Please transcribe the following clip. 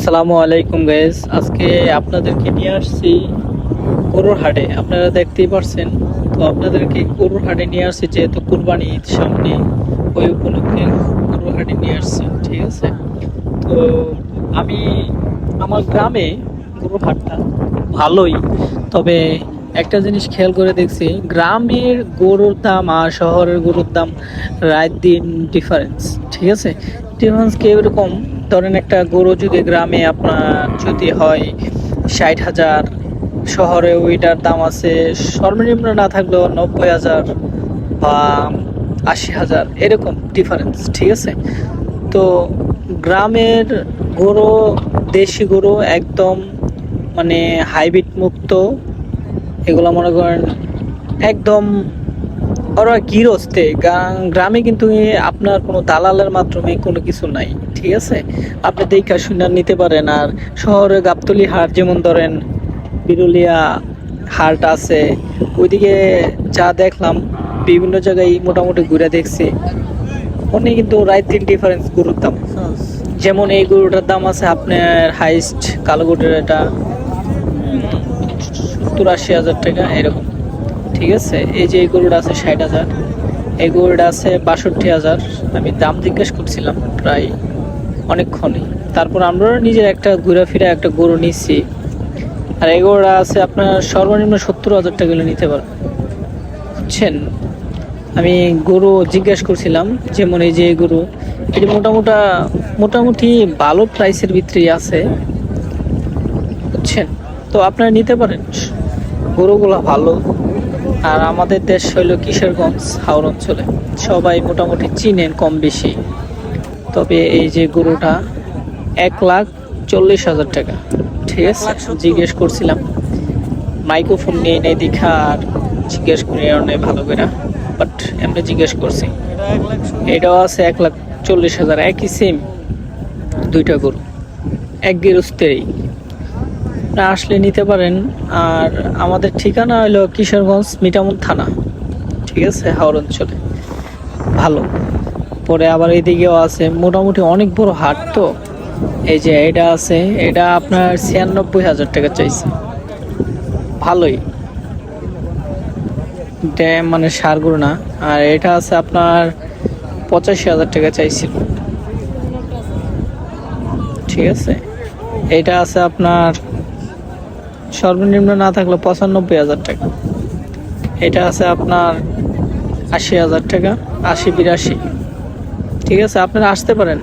আসসালামু আলাইকুম গাইস, আজকে আপনাদেরকে নিয়ে আসছি গরুর হাটে। আপনারা দেখতেই পারছেন। তো আপনাদেরকে গরুর হাটে নিয়ে আসছি যেহেতু কুরবানি ঈদ সামনে, ওই উপলক্ষে গরুর হাটে নিয়ে আসছি। ঠিক আছে। তো আমি আমার গ্রামে গরুর হাটটা ভালোই, তবে একটা জিনিস খেয়াল করে দেখছি, গ্রামের গরুর দাম আর শহরের গরুর দাম রাত দিন ডিফারেন্স। ঠিক আছে, ডিফারেন্স কি এরকম, ধরেন একটা গরু যদি গ্রামে আপনার যদি হয় 60,000, শহরে ওইটার দাম আছে সর্বনিম্ন না থাকলেও 90,000 বা 80,000, এরকম ডিফারেন্স। ঠিক আছে। তো গ্রামের গরু, দেশি গরু একদম মানে হাইব্রিড মুক্ত, এগুলো মনে করেন একদম ওরা গৃহস্থে। গ্রামে কিন্তু আপনার কোনো দালালের মাধ্যমে কোনো কিছু নাই। ঠিক আছে, আপনি দেখা শুনে নিতে পারেন। আর শহরে গাবতলী হাট যেমন ধরেন বিরুলিয়া হাট আছে, ওইদিকে যা দেখলাম বিভিন্ন জায়গায় মোটামুটি ঘুরে দেখছি, অনেক কিন্তু রাইট দিন ডিফারেন্স গরুর দাম। যেমন এই গরুটার দাম আছে আপনার হাইস্ট কালো গরুর এটা 70-80 হাজার টাকা এরকম। ঠিক আছে, এই যে এই গরুটা আছে 60,000, এই গরুটা আছে 62,000। আমি দাম জিজ্ঞেস করছিলাম প্রায় অনেকক্ষণই। তারপর আমরা নিজের একটা ঘুরে ফিরে একটা গরু নিচ্ছি। আর এই গরুটা আছে আপনার সর্বনিম্ন 70,000 টাকা নিতে পারেন, বুঝছেন। আমি গরু জিজ্ঞেস করছিলাম, যেমন এই যে এই গরু, এটি মোটামুটি ভালো প্রাইসের ভিতরে আছে, বুঝছেন। তো আপনারা নিতে পারেন, গরুগুলো ভালো। আর আমাদের দেশ হইল কিশোরগঞ্জ হাওড় অঞ্চলে, সবাই মোটামুটি চিনেন কম বেশি। তবে এই যে গরুটা 1,40,000 টাকা। ঠিক আছে, জিজ্ঞেস করছিলাম, মাইক্রোফোন নিয়ে নেই দেখা আর জিজ্ঞেস করি অনেক ভালো করে, বাট এমনি জিজ্ঞেস করছি। এটাও আছে 1,40,000, একই সেম দুইটা গরু, এক গৃহস্থেরই। আসলে নিতে পারেন। আর আমাদের ঠিকানা হলো কিশোরগঞ্জ মিঠামুন থানা। ঠিক আছে, হাওড় অঞ্চলে ভালো। পরে আবার এইদিকেও আছে মোটামুটি অনেক বড় হাট। তো এই যে এটা আছে, এটা আপনার 96,000 টাকা চাইছে, ভালোই মানে সার গরু না। আর এটা আছে আপনার 85,000 টাকা চাইছিল। ঠিক আছে, এটা আছে আপনার সর্বনিম্ন না থাকলে 95,000 টাকা। এটা আছে আপনার 80,000 টাকা, 80-82। ঠিক আছে, আপনারা আসতে পারেন।